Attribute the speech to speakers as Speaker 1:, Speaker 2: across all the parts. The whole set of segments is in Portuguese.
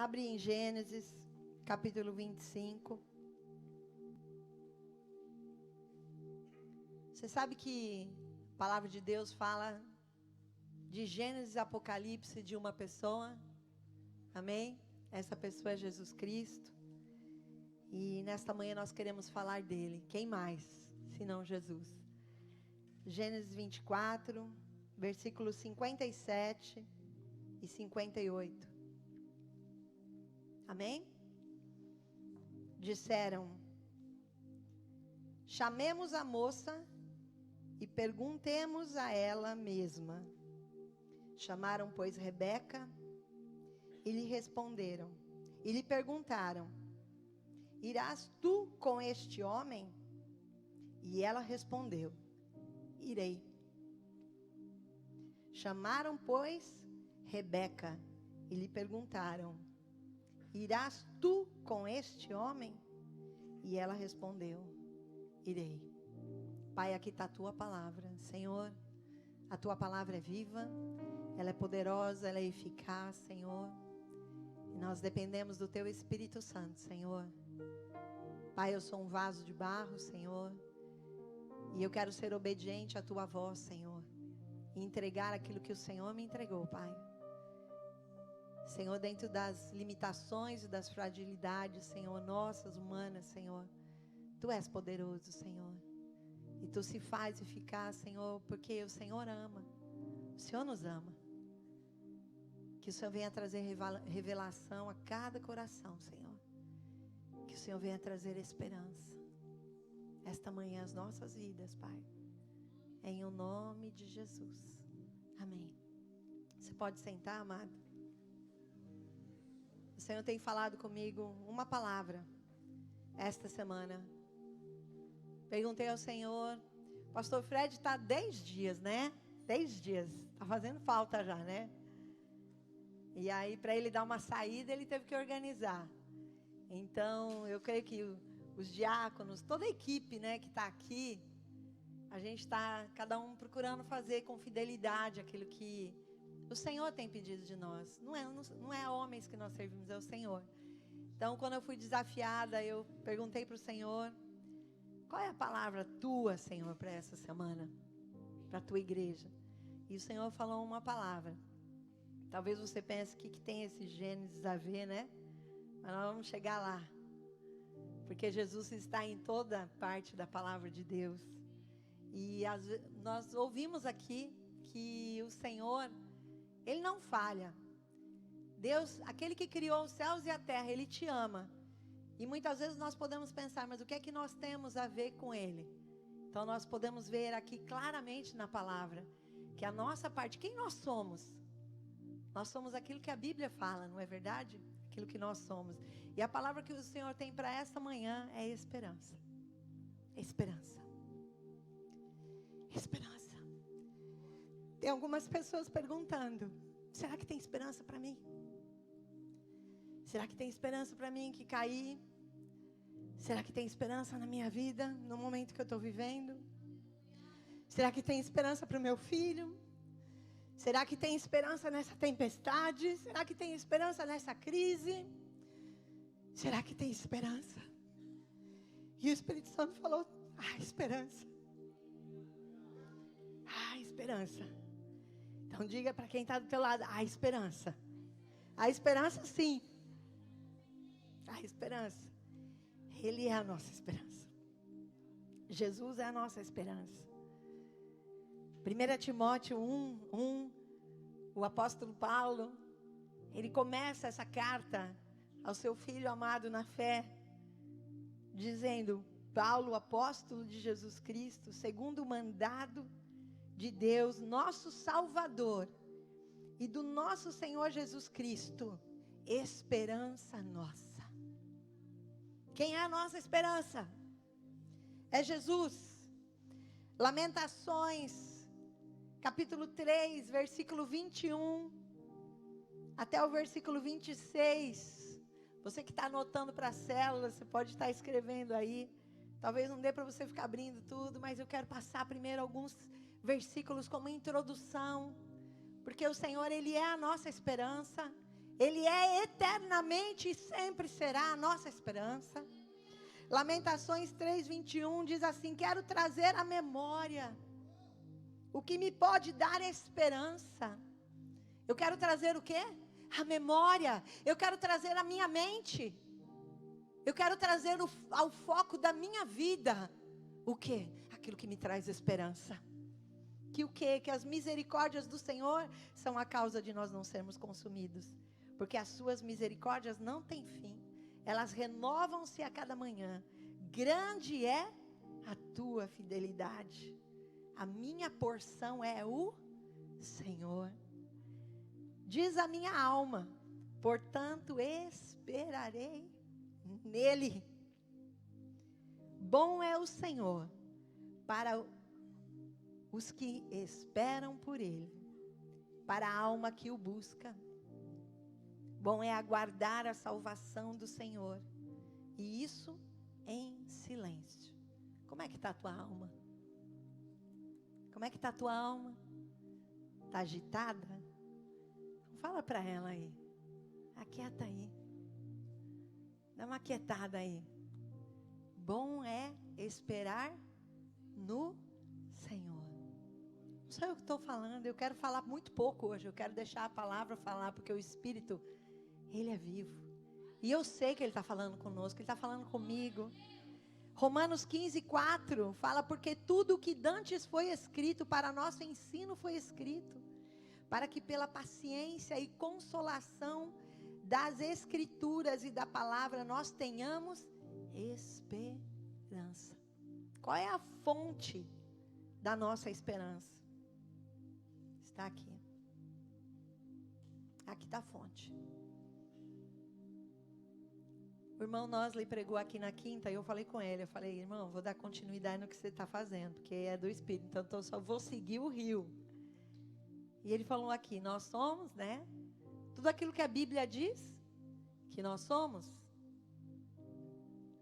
Speaker 1: Abre em Gênesis, capítulo 25. Você sabe que a palavra de Deus fala de Gênesis e Apocalipse de uma pessoa? Amém? Essa pessoa é Jesus Cristo. E nesta manhã nós queremos falar dele. Quem mais, senão Jesus? Gênesis 24, versículos 57 e 58. Amém? Disseram: chamemos a moça e perguntemos a ela mesma. Chamaram, pois, Rebeca e lhe responderam. E lhe perguntaram: irás tu com este homem? E ela respondeu: irei. Chamaram, pois, Rebeca e lhe perguntaram: irás tu com este homem? E ela respondeu: irei. Pai, aqui está a tua palavra. Senhor, a tua palavra é viva, ela é poderosa, ela é eficaz, Senhor. E nós dependemos do teu Espírito Santo, Senhor. Pai, eu sou um vaso de barro, Senhor. E eu quero ser obediente à tua voz, Senhor. E entregar aquilo que o Senhor me entregou, Pai. Senhor, dentro das limitações e das fragilidades, Senhor, nossas, humanas, Senhor, tu és poderoso, Senhor. E tu se faz eficaz, Senhor, porque o Senhor ama. O Senhor nos ama. Que o Senhor venha trazer revelação a cada coração, Senhor. Que o Senhor venha trazer esperança. Esta manhã as nossas vidas, Pai. Em o nome de Jesus. Amém. Você pode sentar, amado? O Senhor tem falado comigo uma palavra esta semana. Perguntei ao Senhor, pastor Fred está 10 dias, né? 10 dias, está fazendo falta já, né? E aí, para ele dar uma saída, ele teve que organizar. Então, eu creio que os diáconos, toda a equipe, né, que está aqui, a gente está, cada um procurando fazer com fidelidade aquilo que o Senhor tem pedido de nós. Não é homens que nós servimos, é o Senhor. Então, quando eu fui desafiada, eu perguntei para o Senhor: qual é a palavra tua, Senhor, para essa semana? Para a tua igreja? E o Senhor falou uma palavra. Talvez você pense que tem esse Gênesis a ver, né? Mas nós vamos chegar lá. Porque Jesus está em toda parte da palavra de Deus. E nós ouvimos aqui que o Senhor, Ele não falha. Deus, aquele que criou os céus e a terra, Ele te ama. E muitas vezes nós podemos pensar, mas o que é que nós temos a ver com Ele? Então nós podemos ver aqui claramente na palavra, que a nossa parte, quem nós somos? Nós somos aquilo que a Bíblia fala, não é verdade? Aquilo que nós somos. E a palavra que o Senhor tem para esta manhã é esperança. Esperança. Esperança. Tem algumas pessoas perguntando: será que tem esperança para mim? Será que tem esperança para mim que caí? Será que tem esperança na minha vida, no momento que eu estou vivendo? Será que tem esperança para o meu filho? Será que tem esperança nessa tempestade? Será que tem esperança nessa crise? Será que tem esperança? E o Espírito Santo falou: esperança. Esperança. Então diga para quem está do teu lado: esperança. A esperança, sim. A esperança. Ele é a nossa esperança. Jesus é a nossa esperança. 1 Timóteo 1, o apóstolo Paulo, ele começa essa carta ao seu filho amado na fé, dizendo: Paulo, apóstolo de Jesus Cristo, segundo o mandado de Deus, nosso Salvador, e do nosso Senhor Jesus Cristo, esperança nossa. Quem é a nossa esperança? É Jesus. Lamentações, capítulo 3, versículo 21, até o versículo 26. Você que está anotando para a célula, você pode estar escrevendo aí. Talvez não dê para você ficar abrindo tudo, mas eu quero passar primeiro alguns versículos como introdução. Porque o Senhor, Ele é a nossa esperança. Ele é eternamente e sempre será a nossa esperança. Lamentações 3:21 diz assim: quero trazer à memória o que me pode dar esperança. Eu quero trazer o quê? A memória. Eu quero trazer a minha mente. Eu quero trazer ao foco da minha vida o quê? Aquilo que me traz esperança. Que o quê? Que as misericórdias do Senhor são a causa de nós não sermos consumidos. Porque as suas misericórdias não têm fim. Elas renovam-se a cada manhã. Grande é a tua fidelidade. A minha porção é o Senhor. Diz a minha alma, portanto esperarei nele. Bom é o Senhor para os que esperam por ele, para a alma que o busca. Bom é aguardar a salvação do Senhor, e isso em silêncio. Como é que está a tua alma? Como é que está a tua alma? Está agitada? Fala para ela aí. Aquieta aí. Dá uma aquietada aí. Bom é esperar no Senhor. Não sei o que estou falando. Eu quero falar muito pouco hoje. Eu quero deixar a palavra falar, porque o Espírito, Ele é vivo. E eu sei que Ele está falando conosco. Ele está falando comigo. Romanos 15:4 fala: porque tudo o que dantes foi escrito para nosso ensino foi escrito, para que pela paciência e consolação das Escrituras e da palavra nós tenhamos esperança. Qual é a fonte da nossa esperança? Está aqui. Aqui está a fonte. O irmão Nosley pregou aqui na quinta e eu falei com ele. Eu falei: irmão, vou dar continuidade no que você está fazendo, porque é do Espírito, então eu só vou seguir o rio. E ele falou aqui: nós somos, né? Tudo aquilo que a Bíblia diz que nós somos.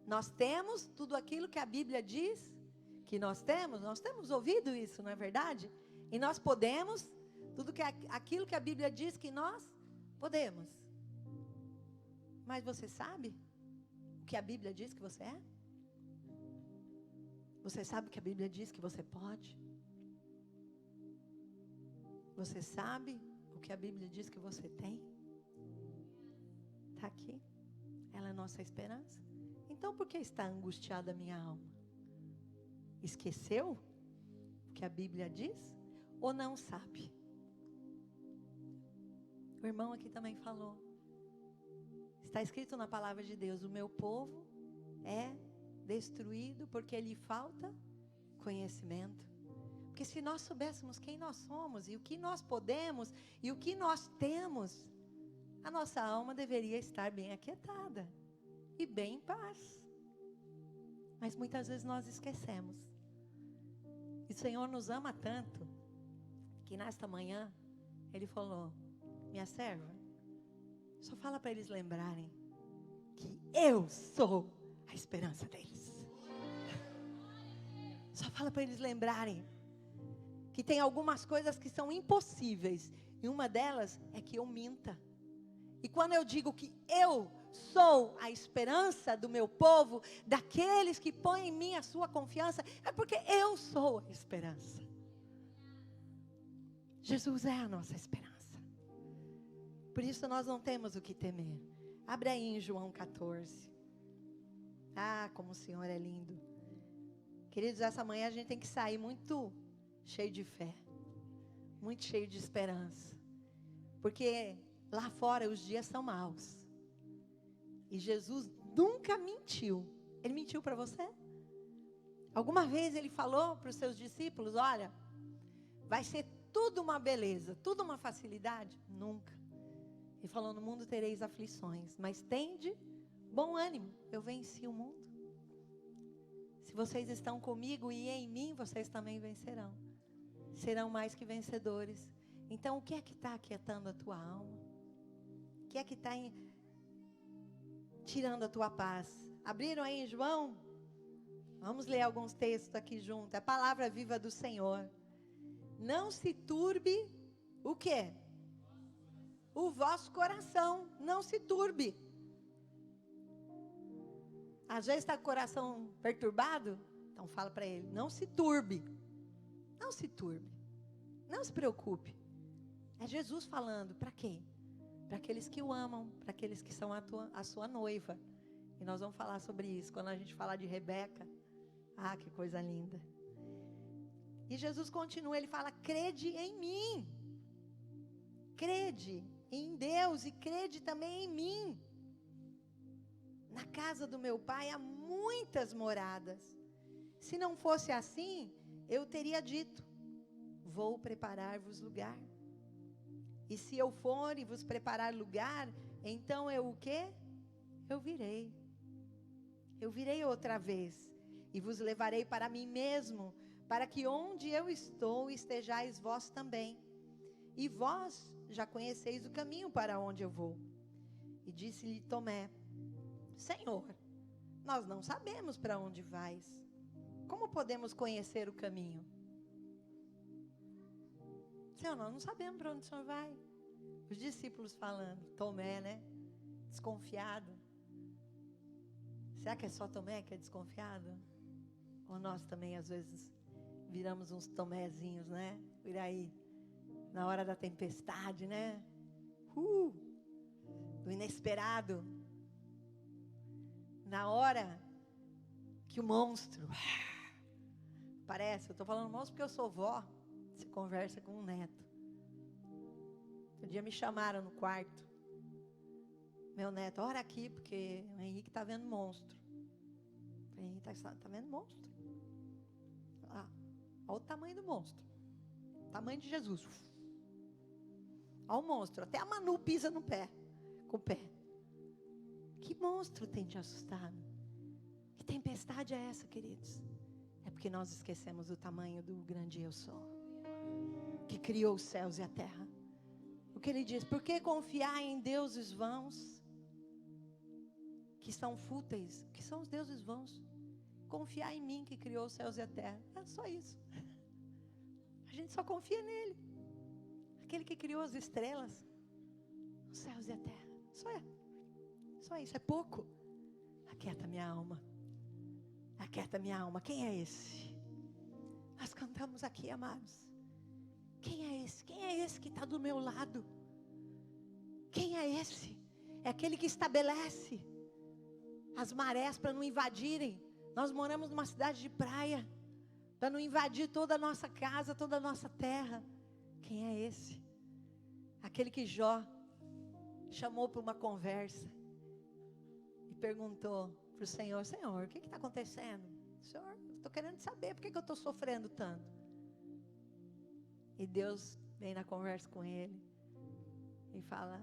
Speaker 1: Nós temos tudo aquilo que a Bíblia diz que nós temos. Nós temos ouvido isso, não é verdade? E nós podemos tudo aquilo que a Bíblia diz que nós podemos. Mas você sabe o que a Bíblia diz que você é? Você sabe o que a Bíblia diz que você pode? Você sabe o que a Bíblia diz que você tem? Está aqui. Ela é nossa esperança. Então por que está angustiada a minha alma? Esqueceu o que a Bíblia diz? Ou não sabe? O irmão aqui também falou. Está escrito na palavra de Deus: o meu povo é destruído porque lhe falta conhecimento. Porque se nós soubéssemos quem nós somos e o que nós podemos e o que nós temos, a nossa alma deveria estar bem aquietada e bem em paz. Mas muitas vezes nós esquecemos. E o Senhor nos ama tanto que nesta manhã Ele falou: minha serva, só fala para eles lembrarem que eu sou a esperança deles. Só fala para eles lembrarem que tem algumas coisas que são impossíveis. E uma delas é que eu minta. E quando eu digo que eu sou a esperança do meu povo, daqueles que põem em mim a sua confiança, é porque eu sou a esperança. Jesus é a nossa esperança. Por isso nós não temos o que temer. Abre aí em João 14. Ah, como o Senhor é lindo. Queridos, essa manhã a gente tem que sair muito cheio de fé, muito cheio de esperança, porque lá fora os dias são maus, e Jesus nunca mentiu. Ele mentiu para você? Alguma vez Ele falou para os seus discípulos: olha, vai ser tudo uma beleza, tudo uma facilidade? Nunca. Ele falou: no mundo tereis aflições, mas tende bom ânimo, eu venci o mundo. Se vocês estão comigo e em mim, vocês também vencerão. Serão mais que vencedores. Então, o que é que está aquietando a tua alma? O que é que está tirando a tua paz? Abriram aí em João? Vamos ler alguns textos aqui junto. É a palavra viva do Senhor. Não se turbe o quê? o vosso coração não se turbe. Às vezes está com o coração perturbado, então fala para ele, não se turbe. Não se turbe. Não se preocupe. É Jesus falando, para quê? Para aqueles que o amam, para aqueles que são a sua noiva. E nós vamos falar sobre isso quando a gente falar de Rebeca. Ah, que coisa linda. E Jesus continua, ele fala, crede em mim. Crede em Deus e crede também em mim. Na casa do meu pai há muitas moradas. Se não fosse assim, eu teria dito, vou preparar-vos lugar. E se eu for e vos preparar lugar, então eu o quê? Eu virei. Eu virei outra vez. E vos levarei para mim mesmo, para que onde eu estou estejais vós também. E vós já conheceis o caminho para onde eu vou. E disse-lhe Tomé, Senhor, nós não sabemos para onde vais. Como podemos conhecer o caminho? Senhor, nós não sabemos para onde o Senhor vai. Os discípulos falando, Tomé, né? Desconfiado. Será que é só Tomé que é desconfiado? Ou nós também, às vezes, viramos uns Tomézinhos, né? Por aí, na hora da tempestade, né? Do inesperado. Na hora que o monstro aparece. Eu estou falando monstro porque eu sou vó. Você conversa com um neto. Um dia me chamaram no quarto. Meu neto, ora aqui, porque o Henrique está vendo monstro. O Henrique está vendo monstro. Ah, olha o tamanho do monstro. O tamanho de Jesus. Olha o monstro. Até a Manu pisa no pé. Com o pé. Que monstro tem te assustado? Que tempestade é essa, queridos? É porque nós esquecemos o tamanho do grande eu sou. Que criou os céus e a terra. O que ele diz? Por que confiar em deuses vãos? Que são fúteis. Que são os deuses vãos? Confiar em mim que criou os céus e a terra. É só isso. A gente só confia nele. Aquele que criou as estrelas. Os céus e a terra. Só isso. É pouco. Aquieta minha alma. Aquieta minha alma. Quem é esse? Nós cantamos aqui, amados. Quem é esse? Quem é esse que está do meu lado? Quem é esse? É aquele que estabelece as marés para não invadirem. Nós moramos numa cidade de praia, para não invadir toda a nossa casa, toda a nossa terra. Quem é esse? Aquele que Jó chamou para uma conversa e perguntou para o Senhor, Senhor, o que está acontecendo? Senhor, estou querendo saber por que eu estou sofrendo tanto. E Deus vem na conversa com ele e fala,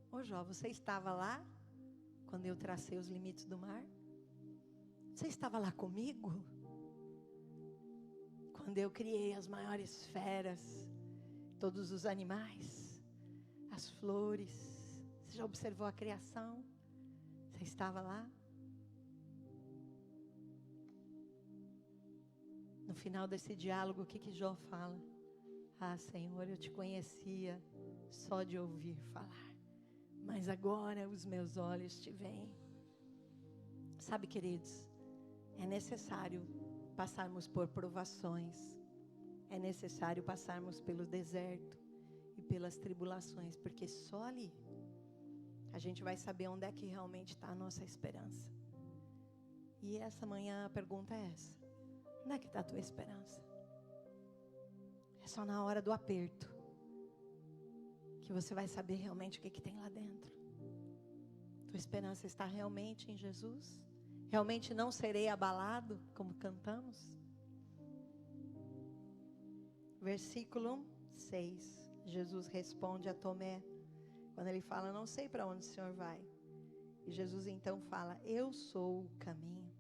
Speaker 1: ô Jó, você estava lá quando eu tracei os limites do mar? Você estava lá comigo? Quando eu criei as maiores feras, todos os animais, as flores, você já observou a criação? Você estava lá? No final desse diálogo, o que Jó fala? Ah, Senhor, eu te conhecia só de ouvir falar, mas agora os meus olhos te veem. Sabe, queridos, é necessário passarmos por provações, é necessário passarmos pelo deserto e pelas tribulações, porque só ali a gente vai saber onde é que realmente está a nossa esperança. E essa manhã a pergunta é essa: onde é que está a tua esperança? É só na hora do aperto que você vai saber realmente o que tem lá dentro. Tua esperança está realmente em Jesus? Realmente não serei abalado, como cantamos? Versículo 6. Jesus responde a Tomé, quando ele fala, não sei para onde o Senhor vai. E Jesus então fala, eu sou o caminho.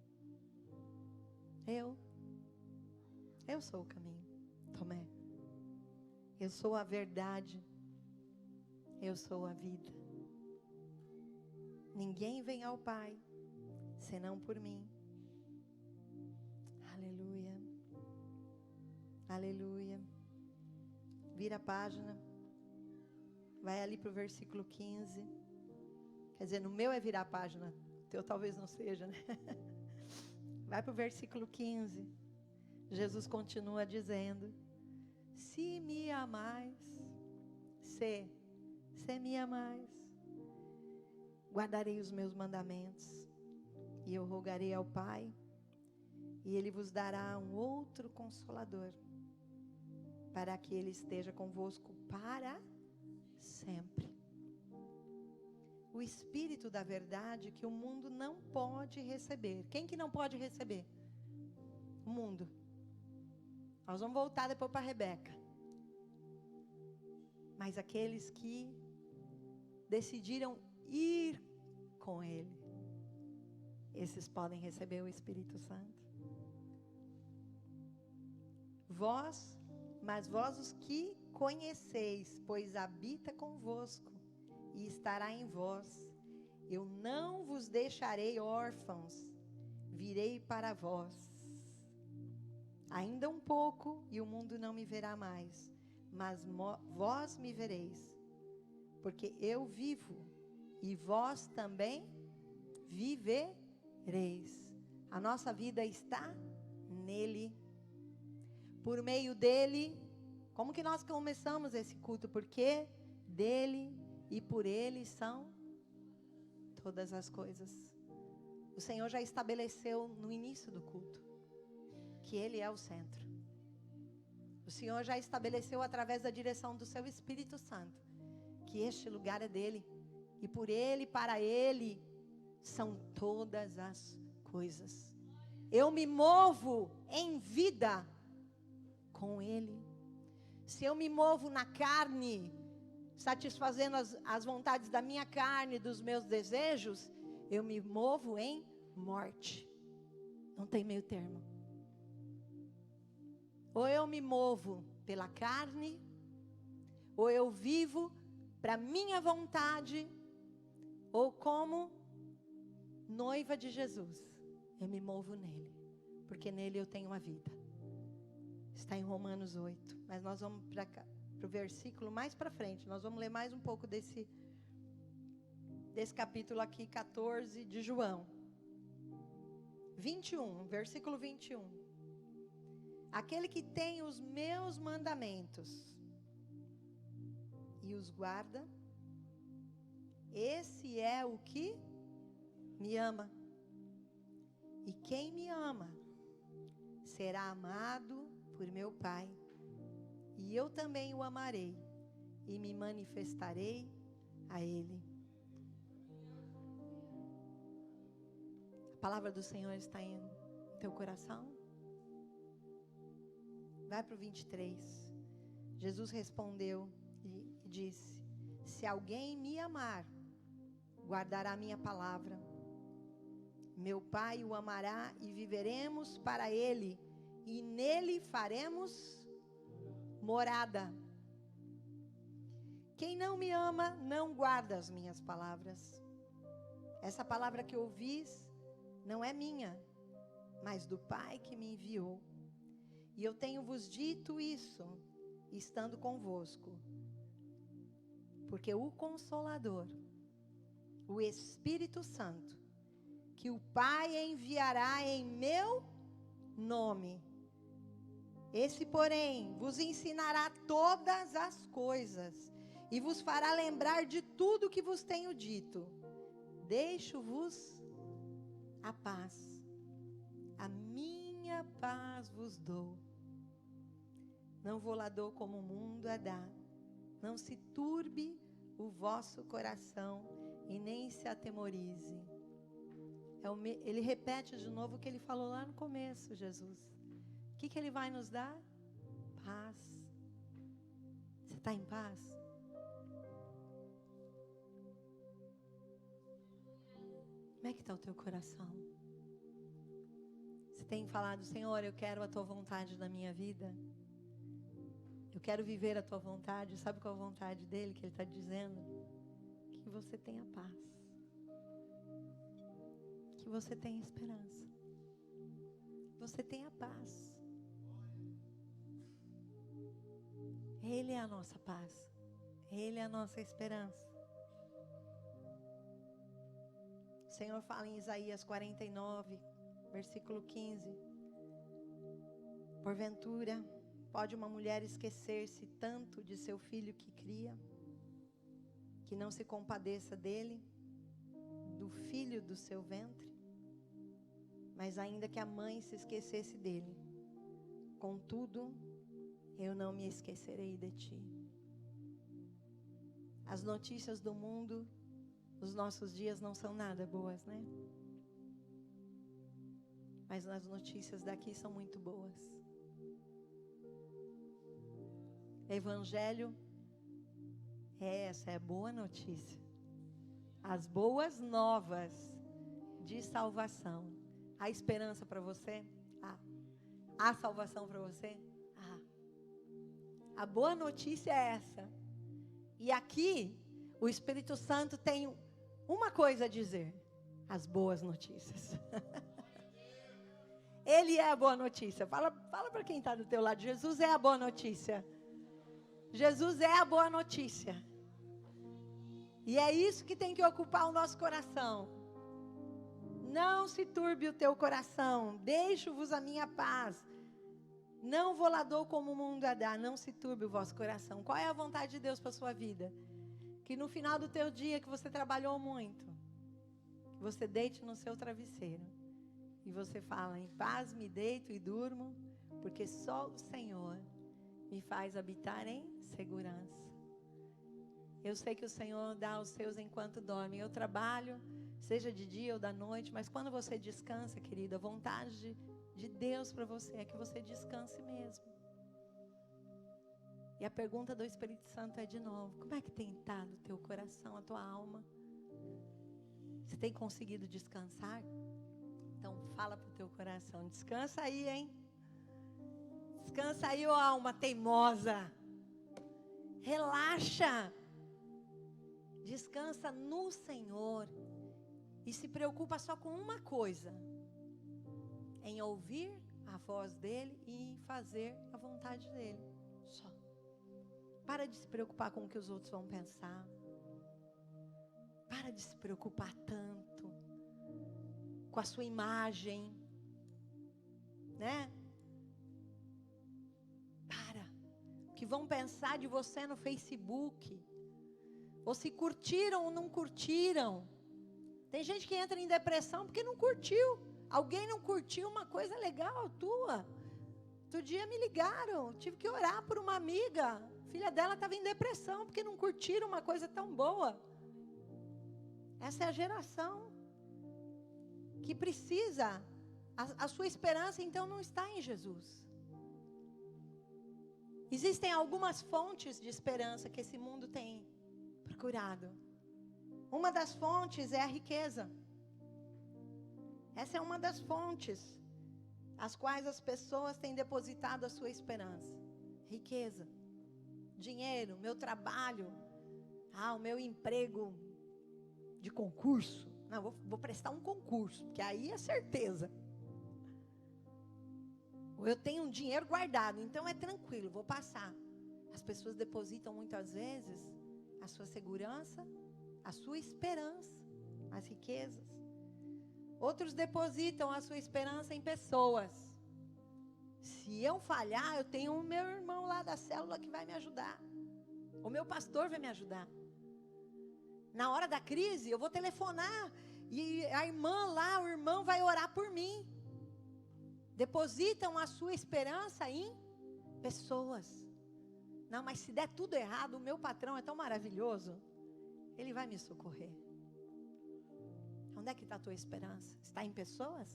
Speaker 1: Eu sou o caminho, Tomé. Eu sou a verdade. Eu sou a vida. Ninguém vem ao Pai, senão por mim. Aleluia. Aleluia. Vira a página. Vai ali para o versículo 15. Quer dizer, no meu é virar a página. O teu talvez não seja, né? Vai para o versículo 15. Jesus continua dizendo: se me amais, se me amais, guardarei os meus mandamentos, e eu rogarei ao Pai, e Ele vos dará um outro Consolador, para que Ele esteja convosco para sempre. O Espírito da verdade que o mundo não pode receber. Quem que não pode receber? O mundo. Nós vamos voltar depois para Rebeca. Mas aqueles que decidiram ir com Ele, esses podem receber o Espírito Santo. Mas vós os que conheceis, pois habita convosco e estará em vós. Eu não vos deixarei órfãos, virei para vós. Ainda um pouco e o mundo não me verá mais, mas vós me vereis, porque eu vivo e vós também vivereis. A nossa vida está nele. Por meio dele, como que nós começamos esse culto? Porque dele e por ele são todas as coisas. O Senhor já estabeleceu no início do culto que Ele é o centro. O Senhor já estabeleceu através da direção do Seu Espírito Santo que este lugar é dele. E por Ele, para Ele, são todas as coisas. Eu me movo em vida com Ele. Se eu me movo na carne, satisfazendo as vontades da minha carne, dos meus desejos, eu me movo em morte. Não tem meio termo. Ou eu me movo pela carne, ou eu vivo para minha vontade, ou como noiva de Jesus, eu me movo nele, porque nele eu tenho a vida. Está em Romanos 8, mas nós vamos para o versículo mais para frente, nós vamos ler mais um pouco desse capítulo aqui, 14 de João. 21, versículo 21. Aquele que tem os meus mandamentos e os guarda, esse é o que me ama. E quem me ama será amado por meu Pai. E eu também o amarei e me manifestarei a Ele. A palavra do Senhor está em teu coração? Vai para o 23. Jesus respondeu e disse: se alguém me amar, guardará a minha palavra. Meu Pai o amará e viveremos para Ele, e nele faremos morada. Quem não me ama, não guarda as minhas palavras. Essa palavra que ouvis não é minha, mas do Pai que me enviou. E eu tenho-vos dito isso, estando convosco, porque o Consolador, o Espírito Santo, que o Pai enviará em meu nome, esse, porém, vos ensinará todas as coisas e vos fará lembrar de tudo que vos tenho dito. Deixo-vos a paz, a minha paz vos dou. Não vou lá dou como o mundo a dá. Não se turbe o vosso coração e nem se atemorize. Ele repete de novo o que ele falou lá no começo, Jesus. O que ele vai nos dar? Paz. Você está em paz? Como é que está o teu coração? Você tem falado: Senhor, eu quero a tua vontade na minha vida. Eu quero viver a tua vontade. Sabe qual é a vontade dele que ele está dizendo? Que você tenha paz. Que você tenha esperança. Que você tenha paz. Ele é a nossa paz. Ele é a nossa esperança. O Senhor fala em Isaías 49, versículo 15. Porventura, pode uma mulher esquecer-se tanto de seu filho que cria, que não se compadeça dele, do filho do seu ventre? Mas ainda que a mãe se esquecesse dele, contudo, eu não me esquecerei de ti. As notícias do mundo, os nossos dias não são nada boas, né? Mas as notícias daqui são muito boas. Evangelho essa é a boa notícia. As boas novas de salvação. Há esperança para você? Há salvação para você? A boa notícia é essa. E aqui, o Espírito Santo tem uma coisa a dizer: as boas notícias. Ele é a boa notícia. Fala para quem está do teu lado: Jesus é a boa notícia. Jesus é a boa notícia. E é isso que tem que ocupar o nosso coração. Não se turbe o teu coração. Deixo-vos a minha paz. Não vou lá dou como o mundo a dar. Não se turbe o vosso coração. Qual é a vontade de Deus para a sua vida? Que no final do teu dia, que você trabalhou muito, que você deite no seu travesseiro e você fala: em paz me deito e durmo, porque só o Senhor me faz habitar em segurança. Eu sei que o Senhor dá aos seus enquanto dormem. Eu trabalho, seja de dia ou da noite, mas quando você descansa, querida, a vontade de Deus para você é que você descanse mesmo. E a pergunta do Espírito Santo é de novo: como é que tem estado o teu coração, a tua alma? Você tem conseguido descansar? Então fala para o teu coração: descansa aí, hein? Descansa aí, ó alma teimosa. Relaxa. Descansa no Senhor. E se preocupa só com uma coisa: em ouvir a voz dEle e em fazer a vontade dEle. Só. Para de se preocupar com o que os outros vão pensar. Para de se preocupar tanto com a sua imagem, né? Para. O que vão pensar de você no Facebook? Ou se curtiram ou não curtiram. Tem gente que entra em depressão porque não curtiu. Alguém não curtiu uma coisa legal tua. Outro dia me ligaram, tive que orar por uma amiga. A filha dela estava em depressão porque não curtiram uma coisa tão boa. Essa é a geração que precisa. A sua esperança então não está em Jesus. Existem algumas fontes de esperança que esse mundo tem procurado. Uma das fontes é a riqueza. Essa é uma das fontes as quais as pessoas têm depositado a sua esperança. Riqueza, dinheiro, meu trabalho, o meu emprego de concurso. Não, vou prestar um concurso, porque aí é certeza. Ou eu tenho um dinheiro guardado, então é tranquilo, vou passar. As pessoas depositam muitas vezes a sua segurança, a sua esperança, as riquezas. Outros depositam a sua esperança em pessoas. Se eu falhar, eu tenho o meu irmão lá da célula que vai me ajudar. O meu pastor vai me ajudar. Na hora da crise, eu vou telefonar e a irmã lá, o irmão vai orar por mim. Depositam a sua esperança em pessoas. Não, mas se der tudo errado, o meu patrão é tão maravilhoso, ele vai me socorrer. Onde é que está a tua esperança? Está em pessoas?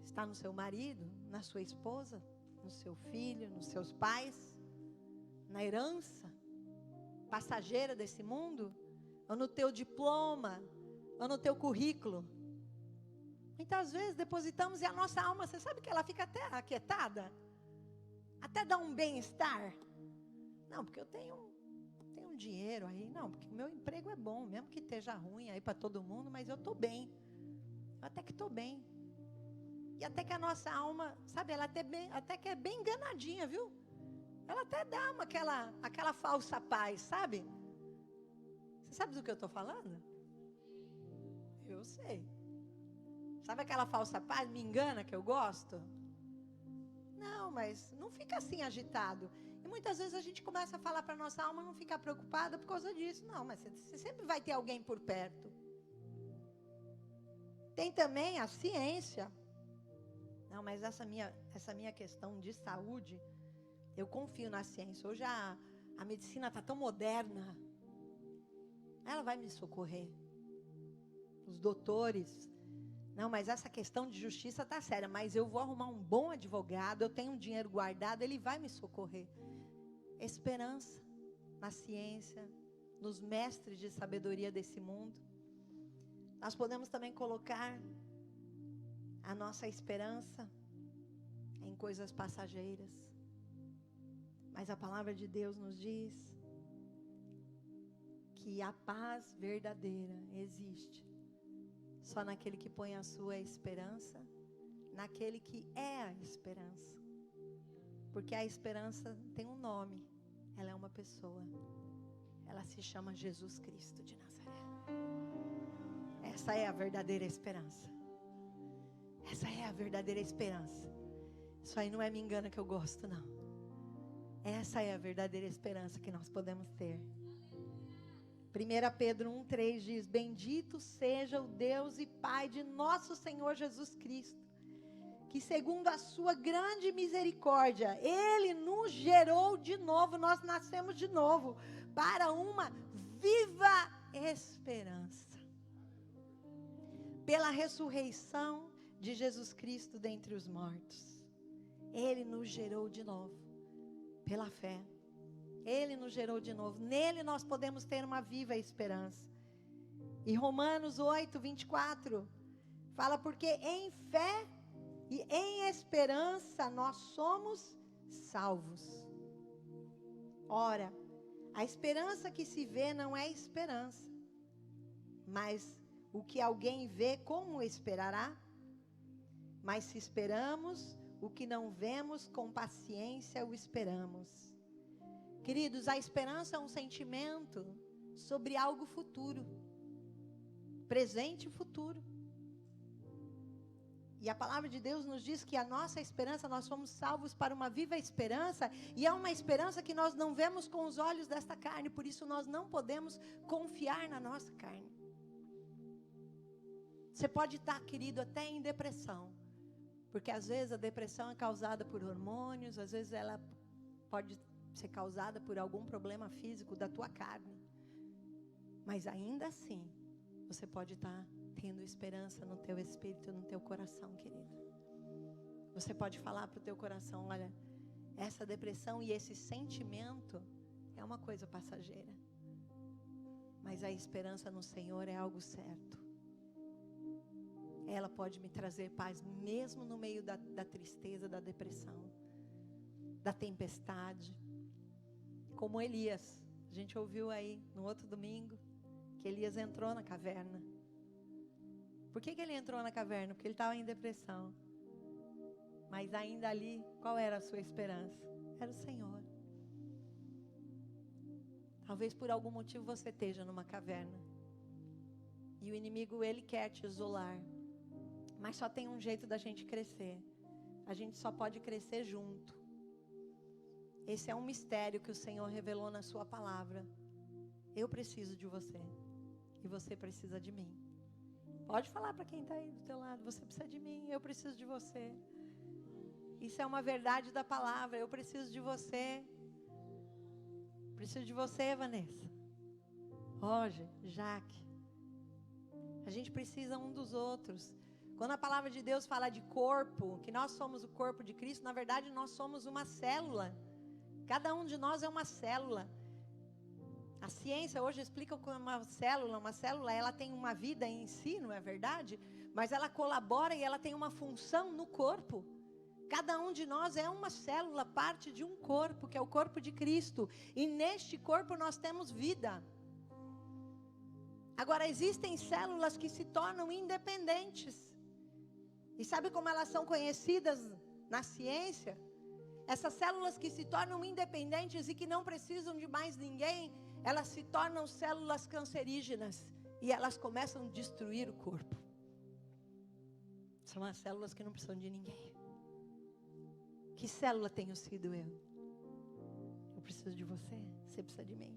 Speaker 1: Está no seu marido, na sua esposa, no seu filho, nos seus pais, na herança passageira desse mundo? Ou no teu diploma? Ou no teu currículo? Muitas vezes depositamos e a nossa alma, você sabe que ela fica até aquietada? Até dá um bem-estar. Não, porque eu tenho um dinheiro aí. Não, porque o meu emprego é bom, mesmo que esteja ruim aí para todo mundo, mas eu estou bem. Eu até que estou bem. E até que a nossa alma, sabe, ela até que é bem enganadinha, viu? ela até dá aquela falsa paz, sabe? Você sabe do que eu estou falando? Eu sei. Sabe aquela falsa paz? Me engana que eu gosto? Não, mas não fica assim agitado. E muitas vezes a gente começa a falar para a nossa alma não ficar preocupada por causa disso. Não, mas você sempre vai ter alguém por perto. Tem também a ciência. Não, mas essa minha questão de saúde, eu confio na ciência. Hoje a medicina está tão moderna. Ela vai me socorrer. Os doutores. Não, mas essa questão de justiça está séria. Mas eu vou arrumar um bom advogado. Eu tenho um dinheiro guardado. Ele vai me socorrer. Esperança na ciência. Nos mestres de sabedoria desse mundo. Nós podemos também colocar a nossa esperança em coisas passageiras. Mas a palavra de Deus nos diz que a paz verdadeira existe só naquele que põe a sua esperança, naquele que é a esperança. Porque a esperança tem um nome, ela é uma pessoa. Ela se chama Jesus Cristo de Nazaré. Essa é a verdadeira esperança. Essa é a verdadeira esperança. Isso aí não é me engana que eu gosto, não. Essa é a verdadeira esperança que nós podemos ter. 1 Pedro 1,3 diz: bendito seja o Deus e Pai de nosso Senhor Jesus Cristo, que segundo a sua grande misericórdia, Ele nos gerou de novo, nós nascemos de novo, para uma viva esperança. Pela ressurreição de Jesus Cristo dentre os mortos. Ele nos gerou de novo, pela fé. Ele nos gerou de novo. Nele nós podemos ter uma viva esperança. E Romanos 8:24 fala: porque em fé e em esperança nós somos salvos. Ora, a esperança que se vê não é esperança, mas o que alguém vê, como esperará? Mas se esperamos o que não vemos, com paciência o esperamos. Queridos, a esperança é um sentimento sobre algo futuro, presente e futuro. E a palavra de Deus nos diz que a nossa esperança, nós somos salvos para uma viva esperança, e é uma esperança que nós não vemos com os olhos desta carne, por isso nós não podemos confiar na nossa carne. Você pode estar, querido, até em depressão, porque às vezes a depressão é causada por hormônios, às vezes ela pode ser causada por algum problema físico da tua carne. Mas ainda assim, você pode estar tendo esperança no teu espírito, no teu coração, querido. Você pode falar para o teu coração: olha, essa depressão e esse sentimento é uma coisa passageira, mas a esperança no Senhor é algo certo. Ela pode me trazer paz mesmo no meio da tristeza, da depressão, da tempestade. Como Elias, a gente ouviu aí no outro domingo, que Elias entrou na caverna. Por que ele entrou na caverna? Porque ele estava em depressão. Mas ainda ali, qual era a sua esperança? Era o Senhor. Talvez por algum motivo você esteja numa caverna. E o inimigo, ele quer te isolar. Mas só tem um jeito da gente crescer. A gente só pode crescer junto. Esse é um mistério que o Senhor revelou na sua palavra. Eu preciso de você. E você precisa de mim. Pode falar para quem está aí do teu lado: você precisa de mim, eu preciso de você. Isso é uma verdade da palavra. Eu preciso de você. Preciso de você, Vanessa, Roger, Jaque. A gente precisa um dos outros. Quando a palavra de Deus fala de corpo, que nós somos o corpo de Cristo, na verdade nós somos uma célula. Cada um de nós é uma célula. A ciência hoje explica como uma célula ela tem uma vida em si, não é verdade? Mas ela colabora e ela tem uma função no corpo. Cada um de nós é uma célula, parte de um corpo, que é o corpo de Cristo. E neste corpo nós temos vida. Agora, existem células que se tornam independentes. E sabe como elas são conhecidas na ciência? Essas células que se tornam independentes e que não precisam de mais ninguém, elas se tornam células cancerígenas e elas começam a destruir o corpo. São as células que não precisam de ninguém. Que célula tenho sido eu? Eu preciso de você, você precisa de mim.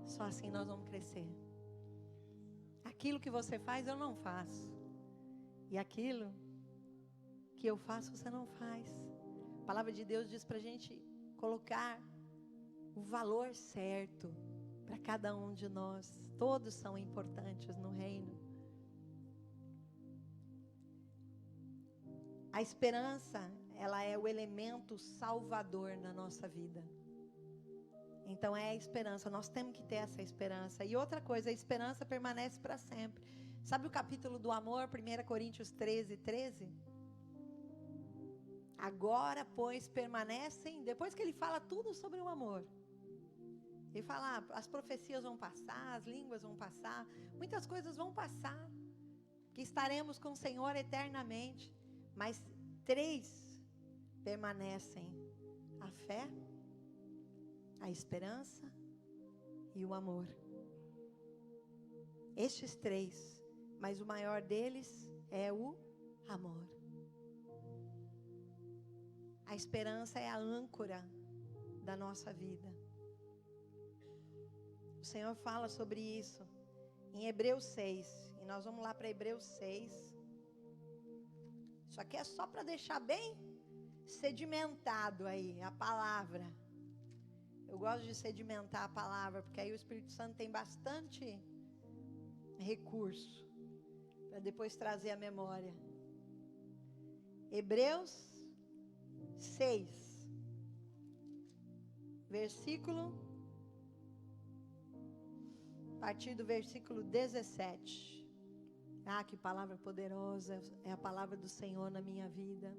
Speaker 1: Só assim nós vamos crescer. Aquilo que você faz, eu não faço. E aquilo que eu faço, você não faz. A palavra de Deus diz para a gente colocar o valor certo para cada um de nós. Todos são importantes no reino. A esperança, ela é o elemento salvador na nossa vida. Então é a esperança, nós temos que ter essa esperança. E outra coisa, a esperança permanece para sempre. Sabe o capítulo do amor, 1 Coríntios 13:13? Agora, pois, permanecem, depois que ele fala tudo sobre o amor. Ele fala, as profecias vão passar, as línguas vão passar, muitas coisas vão passar, que estaremos com o Senhor eternamente. Mas 3 permanecem: a fé, a esperança e o amor. Estes 3, mas o maior deles é o amor. A esperança é a âncora da nossa vida. O Senhor fala sobre isso em Hebreus 6. E nós vamos lá para Hebreus 6. Isso aqui é só para deixar bem sedimentado aí a palavra. Eu gosto de sedimentar a palavra, porque aí o Espírito Santo tem bastante recurso para depois trazer a memória. Hebreus 6, versículo, a partir do versículo 17. Ah, que palavra poderosa é a palavra do Senhor na minha vida.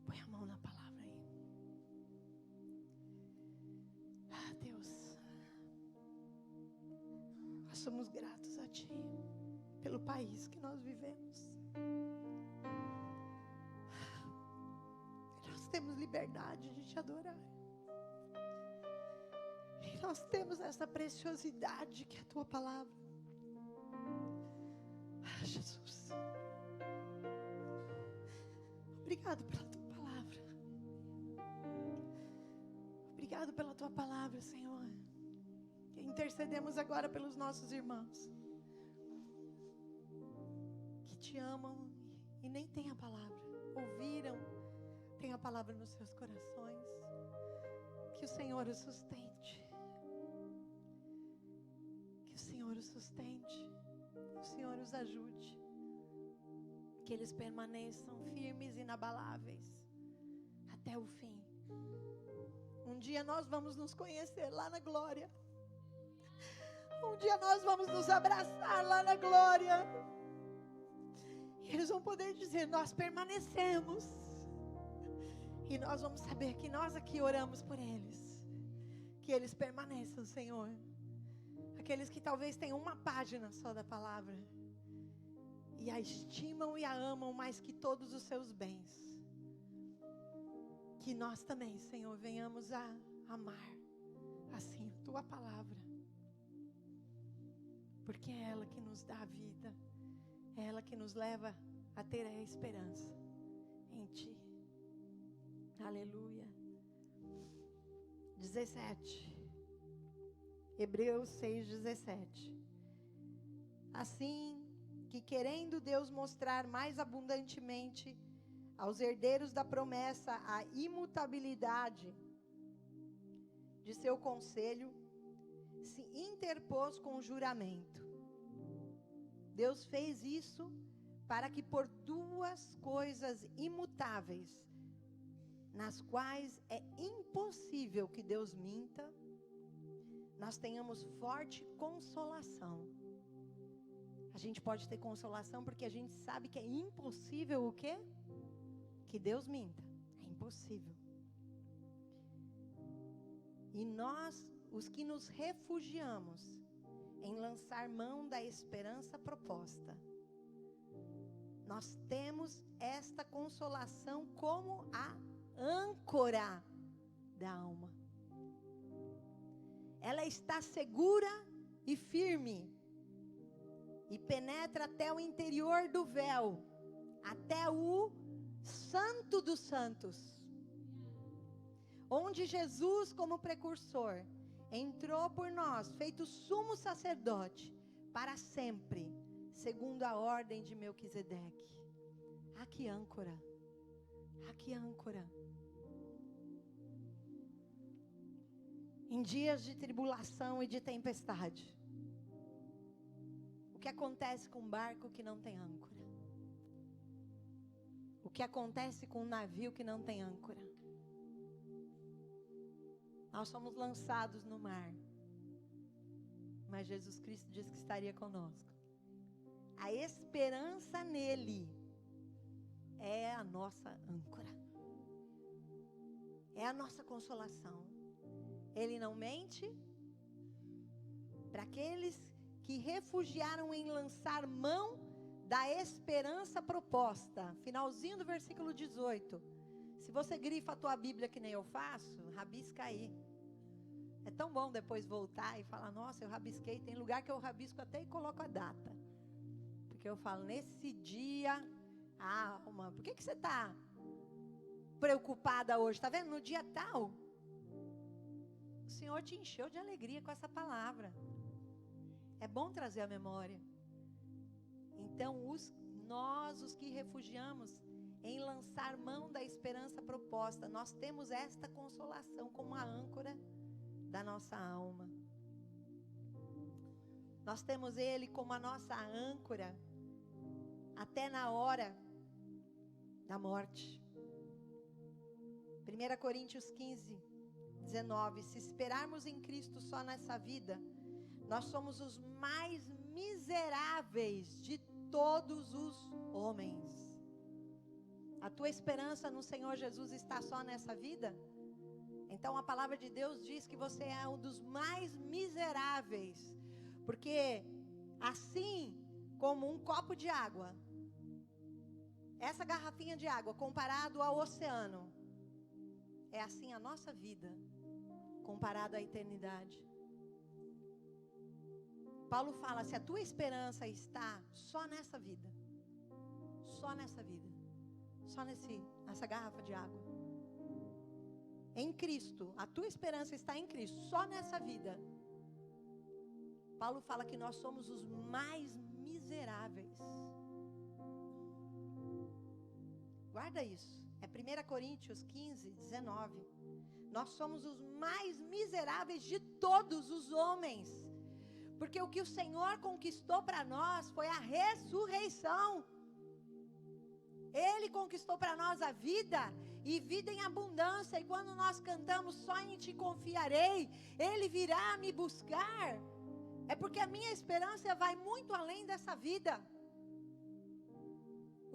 Speaker 1: Põe a mão na palavra aí. Ah, Deus, nós somos gratos a Ti pelo país que nós vivemos. Nós temos liberdade de Te adorar. E nós temos essa preciosidade que é a Tua palavra. Ah, Jesus, obrigado pela Tua palavra. Obrigado pela Tua palavra, Senhor. Intercedemos agora pelos nossos irmãos que Te amam e nem têm a palavra, ouviram, tem a palavra nos seus corações. Que o Senhor os sustente, que o Senhor os sustente, que o Senhor os ajude, que eles permaneçam firmes e inabaláveis até o fim. Um dia nós vamos nos conhecer lá na glória. Um dia nós vamos nos abraçar lá na glória. E eles vão poder dizer, nós permanecemos. E nós vamos saber que nós aqui oramos por eles. Que eles permaneçam, Senhor. Aqueles que talvez tenham uma página só da palavra. E a estimam e a amam mais que todos os seus bens. Que nós também, Senhor, venhamos a amar assim a Tua palavra. Porque é ela que nos dá a vida. É ela que nos leva a ter a esperança em Ti. Aleluia. 17. Hebreus 6:17. Assim que, querendo Deus mostrar mais abundantemente aos herdeiros da promessa a imutabilidade de seu conselho, se interpôs com juramento. Deus fez isso para que por 2 coisas imutáveis, nas quais é impossível que Deus minta, nós tenhamos forte consolação. A gente pode ter consolação porque a gente sabe que é impossível o quê? Que Deus minta. É impossível. E nós, os que nos refugiamos em lançar mão da esperança proposta. Nós temos esta consolação como a âncora da alma. Ela está segura e firme e penetra até o interior do véu, até o Santo dos Santos, onde Jesus, como precursor, entrou por nós, feito sumo sacerdote, para sempre, segundo a ordem de Melquisedeque. Ah, que âncora! Ah, que âncora! Em dias de tribulação e de tempestade, o que acontece com um barco que não tem âncora? O que acontece com um navio que não tem âncora? Nós somos lançados no mar, mas Jesus Cristo disse que estaria conosco. A esperança nele é a nossa âncora, é a nossa consolação. Ele não mente. Para aqueles que refugiaram em lançar mão da esperança proposta. Finalzinho do versículo 18. Se você grifa a tua Bíblia que nem eu faço, rabisca aí. É tão bom depois voltar e falar, nossa, eu rabisquei. Tem lugar que eu rabisco até e coloco a data. Porque eu falo, nesse dia, alma, por que você está preocupada hoje? Está vendo? No dia tal, o Senhor te encheu de alegria com essa palavra. É bom trazer a memória. Então, nós, os que refugiamos em lançar mão da esperança proposta, nós temos esta consolação como a âncora da nossa alma. Nós temos Ele como a nossa âncora até na hora da morte. 1 Coríntios 15, 19. Se esperarmos em Cristo só nessa vida, nós somos os mais miseráveis de todos os homens. A tua esperança no Senhor Jesus está só nessa vida? Então a palavra de Deus diz que você é um dos mais miseráveis. Porque assim como um copo de água, essa garrafinha de água comparado ao oceano, é assim a nossa vida comparado à eternidade. Paulo fala, se a tua esperança está só nessa vida, só nessa garrafa de água, em Cristo, a tua esperança está em Cristo, só nessa vida. Paulo fala que nós somos os mais miseráveis. Guarda isso, é 1 Coríntios 15, 19. Nós somos os mais miseráveis de todos os homens. Porque o que o Senhor conquistou para nós foi a ressurreição. Ele conquistou para nós a vida e vida em abundância. E quando nós cantamos só em ti confiarei, Ele virá me buscar. É porque a minha esperança vai muito além dessa vida.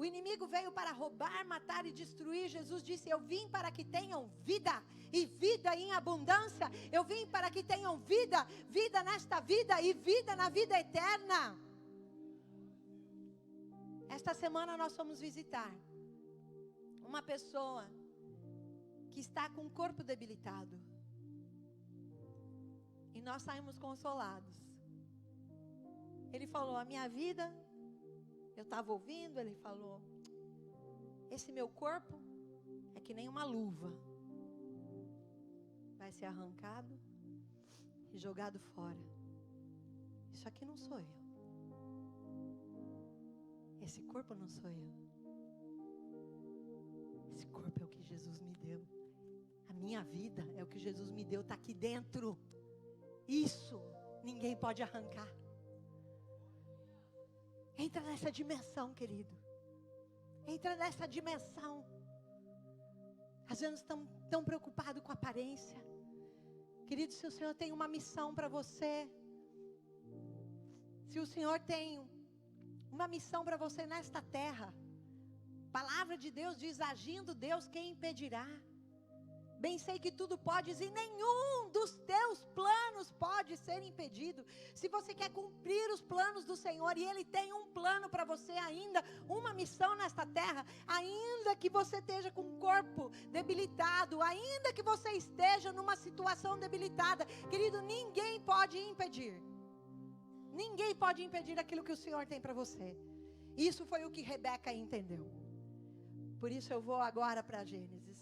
Speaker 1: O inimigo veio para roubar, matar e destruir. Jesus disse, eu vim para que tenham vida, e vida em abundância. Eu vim para que tenham vida, vida nesta vida e vida na vida eterna. Esta semana nós fomos visitar uma pessoa que está com o corpo debilitado. E nós saímos consolados. Ele falou, a minha vida, eu estava ouvindo, ele falou, esse meu corpo é que nem uma luva. Vai ser arrancado e jogado fora. Isso aqui não sou eu. Esse corpo não sou eu. Esse corpo é o que Jesus me deu. A minha vida é o que Jesus me deu, está aqui dentro. Isso ninguém pode arrancar. Entra nessa dimensão, querido. Entra nessa dimensão. Às vezes estamos tão preocupados com a aparência. Querido, se o Senhor tem uma missão para você, se o Senhor tem uma missão para você nesta terra, a palavra de Deus diz, agindo Deus, quem impedirá? Bem sei que tudo podes e nenhum dos teus planos pode ser impedido. Se você quer cumprir os planos do Senhor, e Ele tem um plano para você ainda, uma missão nesta terra, ainda que você esteja com o corpo debilitado, ainda que você esteja numa situação debilitada, querido, ninguém pode impedir. Ninguém pode impedir aquilo que o Senhor tem para você. Isso foi o que Rebeca entendeu. Por isso eu vou agora para Gênesis.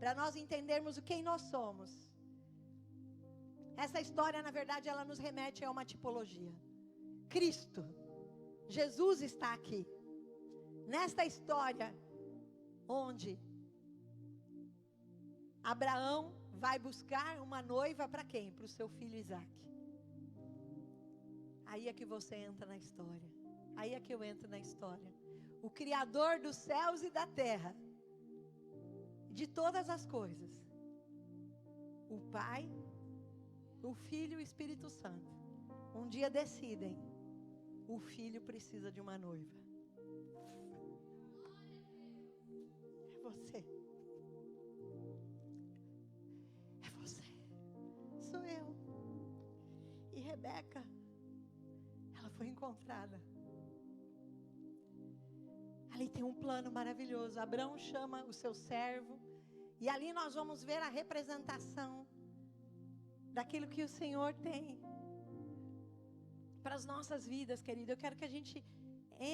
Speaker 1: Para nós entendermos quem nós somos. Essa história, na verdade, ela nos remete a uma tipologia. Cristo, Jesus está aqui. Nesta história, onde Abraão vai buscar uma noiva para quem? Para o seu filho Isaque. Aí é que você entra na história. Aí é que eu entro na história. O Criador dos céus e da terra, de todas as coisas, o Pai, o Filho e o Espírito Santo, um dia decidem, o filho precisa de uma noiva. É você. É você. Sou eu. E Rebeca, ela foi encontrada. Ali tem um plano maravilhoso. Abraão chama o seu servo. E ali nós vamos ver a representação daquilo que o Senhor tem para as nossas vidas, querido. Eu quero que a gente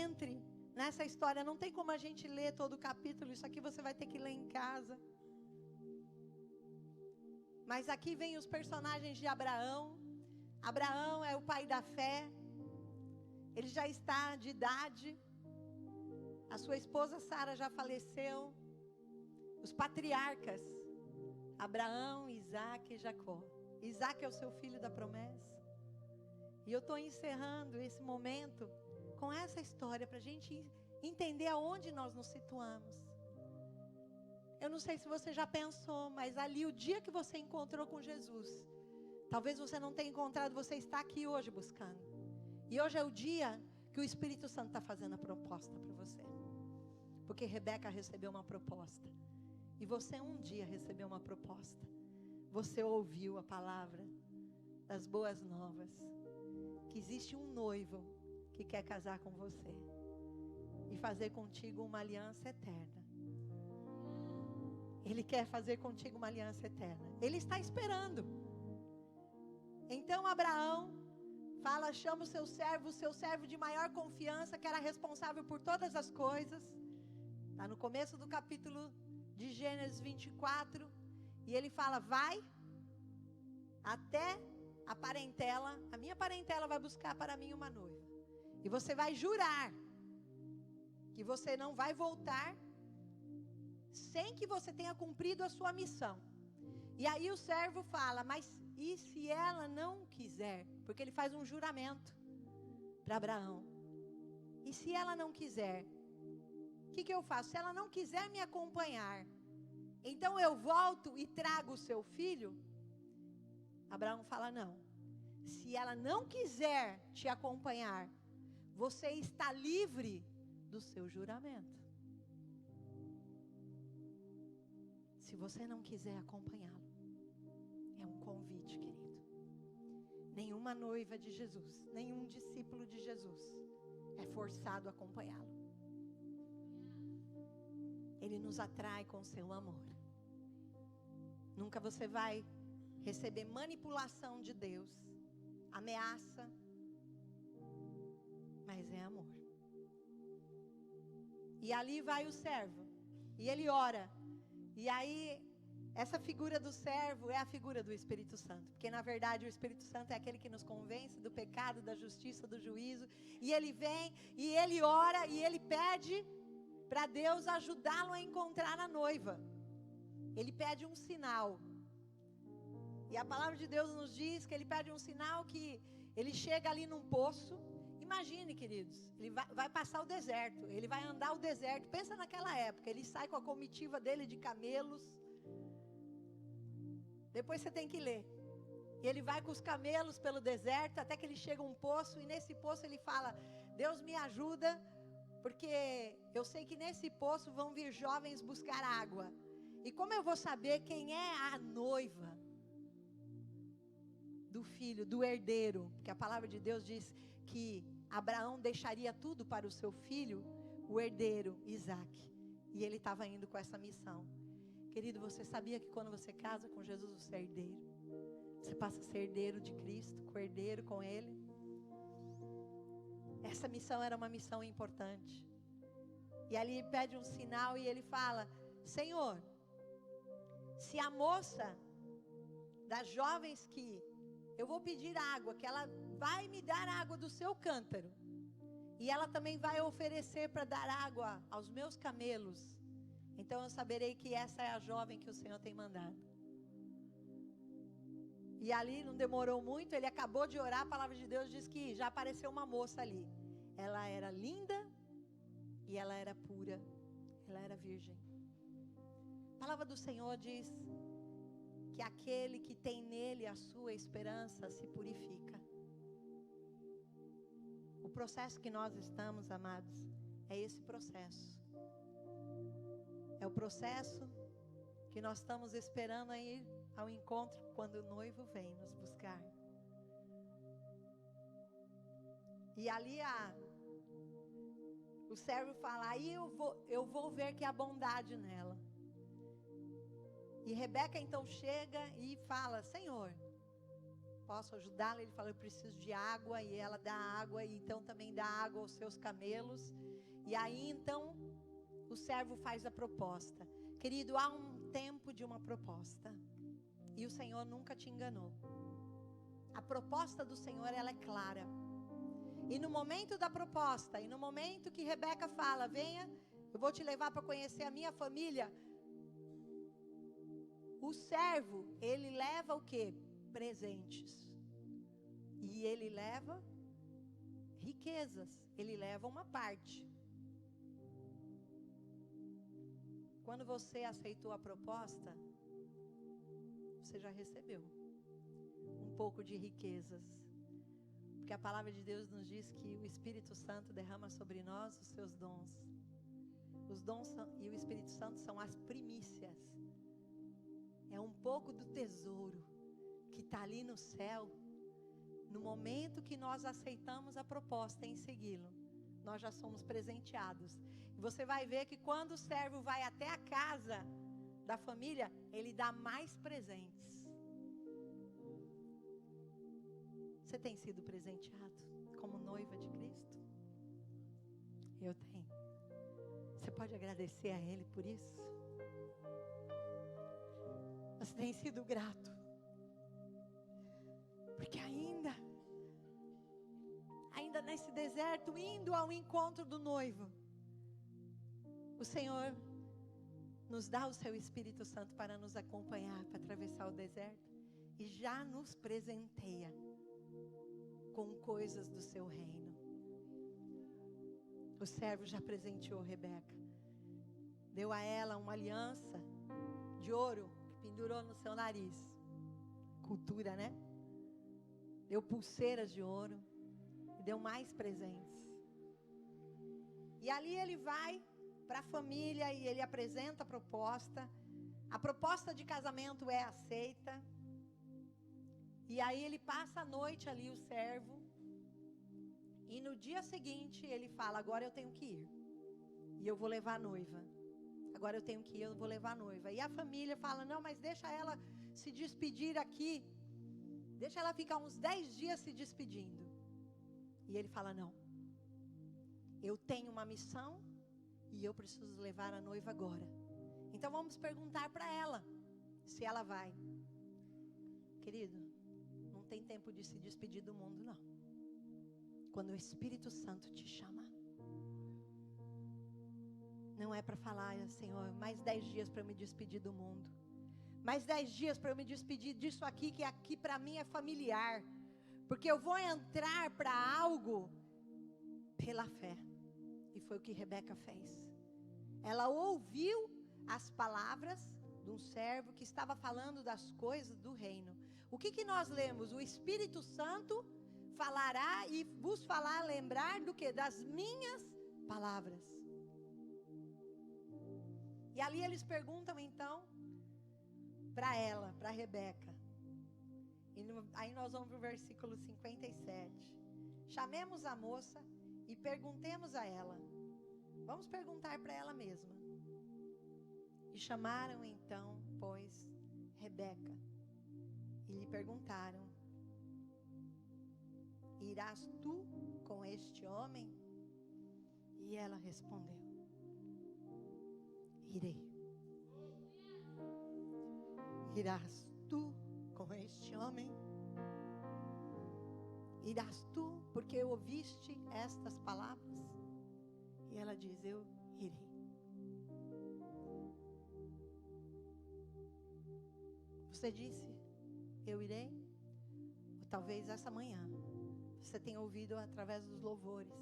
Speaker 1: entre nessa história. Não tem como a gente ler todo o capítulo. Isso aqui você vai ter que ler em casa. Mas aqui vem os personagens de Abraão. Abraão é o pai da fé. Ele já está de idade. A sua esposa Sara já faleceu. Os patriarcas, Abraão, Isaque e Jacó. Isaque é o seu filho da promessa. E eu estou encerrando esse momento com essa história para a gente entender aonde nós nos situamos. Eu não sei se você já pensou, mas ali o dia que você encontrou com Jesus, talvez você não tenha encontrado, você está aqui hoje buscando. E hoje é o dia que o Espírito Santo está fazendo a proposta para você. Porque Rebeca recebeu uma proposta. E você um dia recebeu uma proposta. Você ouviu a palavra das boas novas. Que existe um noivo que quer casar com você. E fazer contigo uma aliança eterna. Ele quer fazer contigo uma aliança eterna. Ele está esperando. Então Abraão fala, chama o seu servo de maior confiança, que era responsável por todas as coisas. Está no começo do capítulo de Gênesis 24. E ele fala, vai até a parentela. A minha parentela vai buscar para mim uma noiva. E você vai jurar que você não vai voltar sem que você tenha cumprido a sua missão. E aí o servo fala, mas e se ela não quiser? Porque ele faz um juramento para Abraão. E se ela não quiser? O que eu faço? Se ela não quiser me acompanhar, então eu volto e trago o seu filho? Abraão fala, não. Se ela não quiser te acompanhar, você está livre do seu juramento. Se você não quiser acompanhá-lo, é um convite, querido. Nenhuma noiva de Jesus, nenhum discípulo de Jesus é forçado a acompanhá-lo. Ele nos atrai com seu amor. Nunca você vai receber manipulação de Deus, ameaça, mas é amor. E ali vai o servo, e ele ora. E aí, essa figura do servo é a figura do Espírito Santo. Porque na verdade o Espírito Santo é aquele que nos convence do pecado, da justiça, do juízo. E ele vem, e ele ora, e ele pede para Deus ajudá-lo a encontrar a noiva. Ele pede um sinal. E a palavra de Deus nos diz que ele pede um sinal, que ele chega ali num poço. Imagine, queridos, ele vai passar o deserto, ele vai andar o deserto. Pensa naquela época, ele sai com a comitiva dele de camelos. Depois você tem que ler. E ele vai com os camelos pelo deserto, até que ele chega a um poço. E nesse poço ele fala, Deus me ajuda, porque eu sei que nesse poço vão vir jovens buscar água. E como eu vou saber quem é a noiva do filho, do herdeiro? Porque a palavra de Deus diz que Abraão deixaria tudo para o seu filho, o herdeiro, Isaac. E ele estava indo com essa missão. Querido, você sabia que quando você casa com Jesus, você é herdeiro? Você passa a ser herdeiro de Cristo, co-herdeiro com Ele. Essa missão era uma missão importante. E ali ele pede um sinal e ele fala: Senhor, se a moça das jovens que eu vou pedir água, que ela vai me dar água do seu cântaro, e ela também vai oferecer para dar água aos meus camelos, então eu saberei que essa é a jovem que o Senhor tem mandado. E ali não demorou muito, ele acabou de orar, a palavra de Deus diz que já apareceu uma moça ali. Ela era linda e ela era pura, ela era virgem. A palavra do Senhor diz que aquele que tem nele a sua esperança se purifica. O processo que nós estamos, amados, é esse processo. É o processo que nós estamos esperando a ir ao encontro quando o noivo vem nos buscar. E ali o servo fala: aí eu vou ver que há bondade nela. E Rebeca então chega e fala: Senhor, posso ajudá-la? Ele fala: eu preciso de água. E ela dá água, e então também dá água aos seus camelos. E aí então o servo faz a proposta. Querido, há um tempo de uma proposta, e o Senhor nunca te enganou. A proposta do Senhor, ela é clara. E no momento da proposta, e no momento que Rebeca fala: venha, eu vou te levar para conhecer a minha família, o servo, ele leva o quê? Presentes. E ele leva riquezas. Ele leva uma parte. Quando você aceitou a proposta, você já recebeu um pouco de riquezas. Porque a palavra de Deus nos diz que o Espírito Santo derrama sobre nós os seus dons. Os dons e o Espírito Santo são as primícias. É um pouco do tesouro que está ali no céu. No momento que nós aceitamos a proposta em segui-lo, nós já somos presenteados. E você vai ver que quando o servo vai até a casa da família, ele dá mais presentes. Você tem sido presenteado como noiva de Cristo? Eu tenho. Você pode agradecer a Ele por isso? Você tem sido grato? Porque ainda nesse deserto, indo ao encontro do noivo, o Senhor nos dá o seu Espírito Santo para nos acompanhar, para atravessar o deserto, e já nos presenteia com coisas do seu reino. O servo já presenteou Rebeca, deu a ela uma aliança de ouro que pendurou no seu nariz. Cultura, né? Deu pulseiras de ouro e deu mais presentes. E ali ele vai para a família e ele apresenta a proposta. A proposta de casamento é aceita. E aí ele passa a noite ali, o servo. E no dia seguinte ele fala: agora eu tenho que ir. E eu vou levar a noiva. Agora eu tenho que ir, eu vou levar a noiva. E a família fala: não, mas deixa ela se despedir aqui. Deixa ela ficar uns 10 dias se despedindo. E ele fala: não. Eu tenho uma missão e eu preciso levar a noiva agora. Então vamos perguntar para ela se ela vai. Querido, não tem tempo de se despedir do mundo, não. Quando o Espírito Santo te chama, não é para falar: Senhor, mais 10 dias para eu me despedir do mundo. Mais 10 dias para eu me despedir disso aqui, que aqui para mim é familiar. Porque eu vou entrar para algo pela fé. E foi o que Rebeca fez. Ela ouviu as palavras de um servo que estava falando das coisas do reino. O que nós lemos? O Espírito Santo falará e vos falar, lembrar do que? Das minhas palavras. E ali eles perguntam então para ela, para Rebeca. Aí nós vamos para o versículo 57. Chamemos a moça e perguntemos a ela. Vamos perguntar para ela mesma. E chamaram então, pois, Rebeca. E lhe perguntaram: irás tu com este homem? E ela respondeu: irei. Irás tu com este homem? Irás tu porque ouviste estas palavras? E ela diz: eu irei. Você disse: eu irei? Ou talvez essa manhã você tenha ouvido através dos louvores,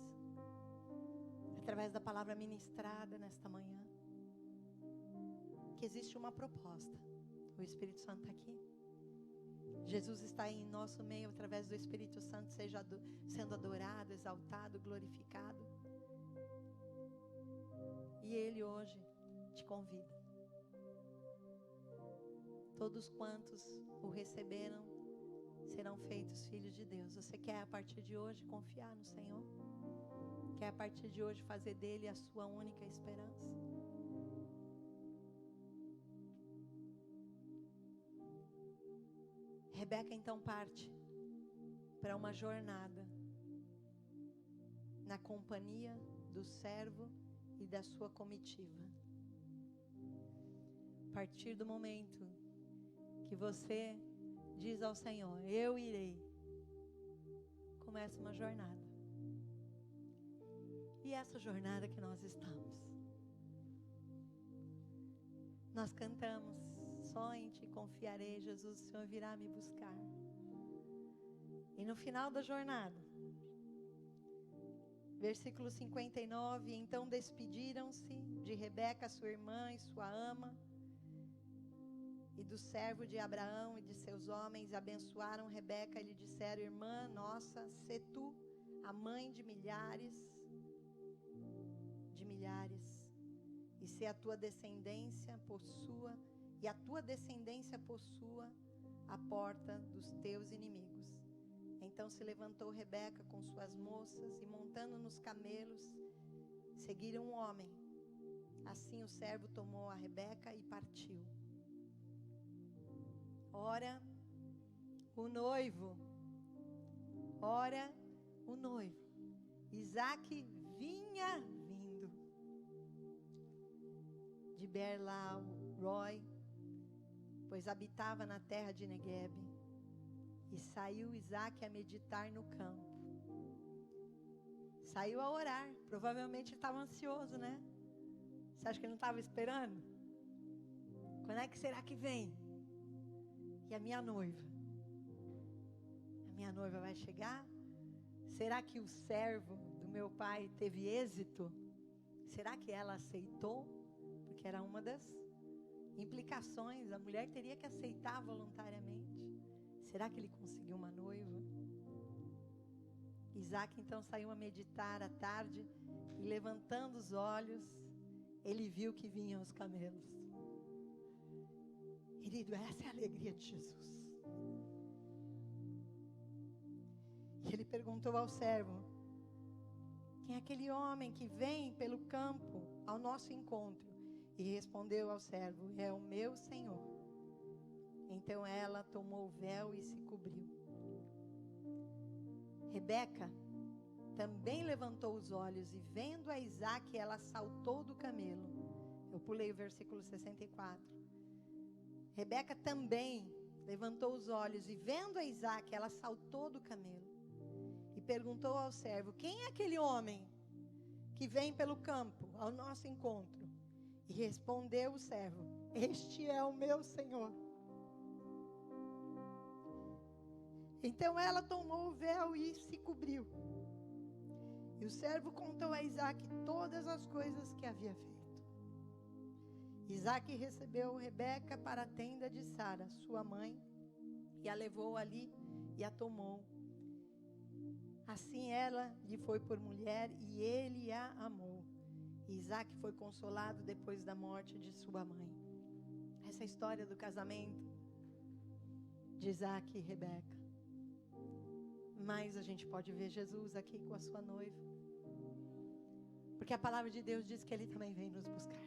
Speaker 1: através da palavra ministrada nesta manhã, que existe uma proposta. O Espírito Santo está aqui. Jesus está em nosso meio através do Espírito Santo, sendo adorado, exaltado, glorificado. E Ele hoje te convida. Todos quantos o receberam serão feitos filhos de Deus. Você quer a partir de hoje confiar no Senhor? Quer a partir de hoje fazer dele a sua única esperança? Rebeca então parte para uma jornada na companhia do servo e da sua comitiva. A partir do momento que você diz ao Senhor: eu irei, começa uma jornada. E essa jornada que nós estamos, nós cantamos: só em ti confiarei, Jesus, o Senhor virá me buscar. E no final da jornada, versículo 59, então despediram-se de Rebeca, sua irmã e sua ama, e do servo de Abraão e de seus homens, abençoaram Rebeca e lhe disseram: irmã nossa, sê tu a mãe de milhares, e se a tua descendência possua, e a tua descendência possua a porta dos teus inimigos. Então se levantou Rebeca com suas moças e, montando nos camelos, seguiram o homem. Assim o servo tomou a Rebeca e partiu. Ora, o noivo, Isaque vinha vindo de Beer-lahai-roi, pois habitava na terra de Neguebe. E saiu Isaque a meditar no campo. Saiu a orar. Provavelmente ele estava ansioso, né? Você acha que ele não estava esperando? Quando é que será que vem? E a minha noiva? A minha noiva vai chegar? Será que o servo do meu pai teve êxito? Será que ela aceitou? Porque era uma das implicações. A mulher teria que aceitar voluntariamente. Será que ele conseguiu uma noiva? Isaque então saiu a meditar à tarde e, levantando os olhos, ele viu que vinham os camelos. Querido, essa é a alegria de Jesus. E ele perguntou ao servo: quem é aquele homem que vem pelo campo ao nosso encontro? E respondeu ao servo: é o meu Senhor. Então ela tomou o véu e se cobriu. Rebeca também levantou os olhos e, vendo a Isaque, ela saltou do camelo. Eu pulei o versículo 64. Rebeca também levantou os olhos e, vendo a Isaque, ela saltou do camelo. E perguntou ao servo: quem é aquele homem que vem pelo campo ao nosso encontro? E respondeu o servo: este é o meu Senhor. Então ela tomou o véu e se cobriu. E o servo contou a Isaque todas as coisas que havia feito. Isaque recebeu Rebeca para a tenda de Sara, sua mãe, e a levou ali e a tomou. Assim ela lhe foi por mulher e ele a amou. E Isaque foi consolado depois da morte de sua mãe. conhece a história do casamento de Isaac e Rebeca. Mas a gente pode ver Jesus aqui com a sua noiva. Porque a palavra de Deus diz que Ele também vem nos buscar.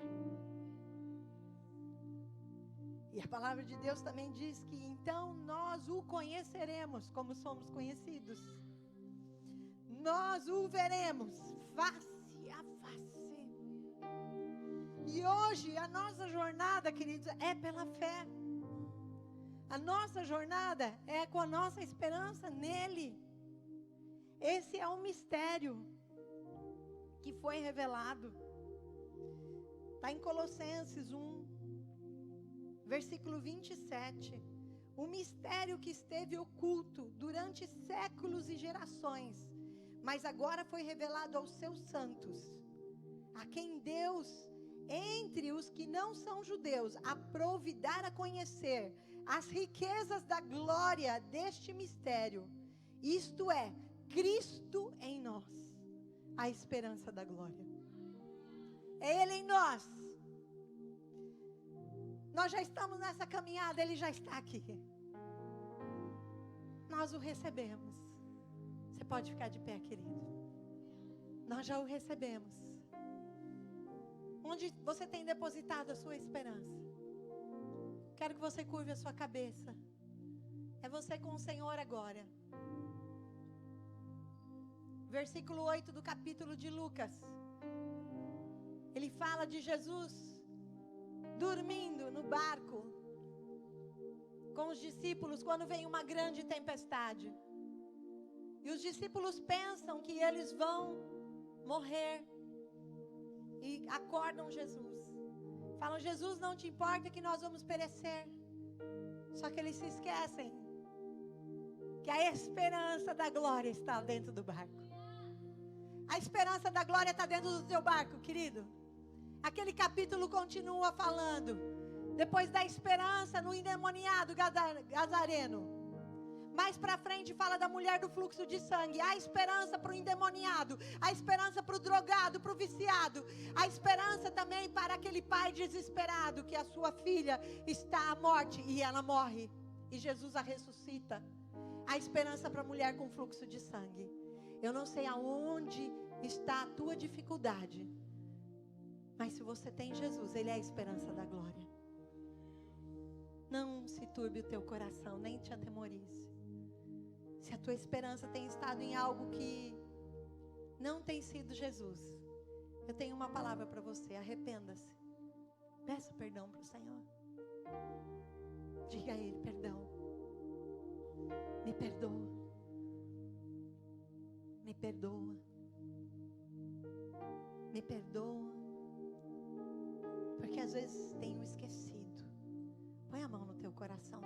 Speaker 1: E a palavra de Deus também diz que então nós o conheceremos como somos conhecidos. Nós o veremos face a face. E hoje a nossa jornada, queridos, é pela fé. A nossa jornada é com a nossa esperança nele. Esse é um mistério que foi revelado. Está em Colossenses 1, versículo 27. O mistério que esteve oculto durante séculos e gerações, mas agora foi revelado aos seus santos, a quem Deus, entre os que não são judeus, aprove dar a conhecer as riquezas da glória deste mistério, isto é, Cristo em nós, a esperança da glória. É Ele em nós. Nós já estamos nessa caminhada, Ele já está aqui. Nós o recebemos. Você pode ficar de pé, querido. Nós já o recebemos. Onde você tem depositado a sua esperança? Quero que você curve a sua cabeça. É você com o Senhor agora. Versículo 8 do capítulo de Lucas. Ele fala de Jesus dormindo no barco com os discípulos quando vem uma grande tempestade. E os discípulos pensam que eles vão morrer. E acordam Jesus. Falam: Jesus, não te importa que nós vamos perecer. Só que eles se esquecem que a esperança da glória está dentro do barco. A esperança da glória está dentro do teu barco, querido. Aquele capítulo continua falando. Depois da esperança no endemoniado Gazareno. Mais para frente fala da mulher do fluxo de sangue. A esperança para o endemoniado. A esperança para o drogado, para o viciado. A esperança também para aquele pai desesperado que a sua filha está à morte e ela morre. E Jesus a ressuscita. A esperança para a mulher com fluxo de sangue. Eu não sei aonde está a tua dificuldade. Mas se você tem Jesus, Ele é a esperança da glória. Não se turbe o teu coração, nem te atemorize. Se a tua esperança tem estado em algo que não tem sido Jesus, eu tenho uma palavra para você: arrependa-se. Peça perdão para o Senhor. Diga a Ele: perdão. Me perdoa. Me perdoa. Me perdoa. Porque às vezes tenho esquecido. Põe a mão no teu coração.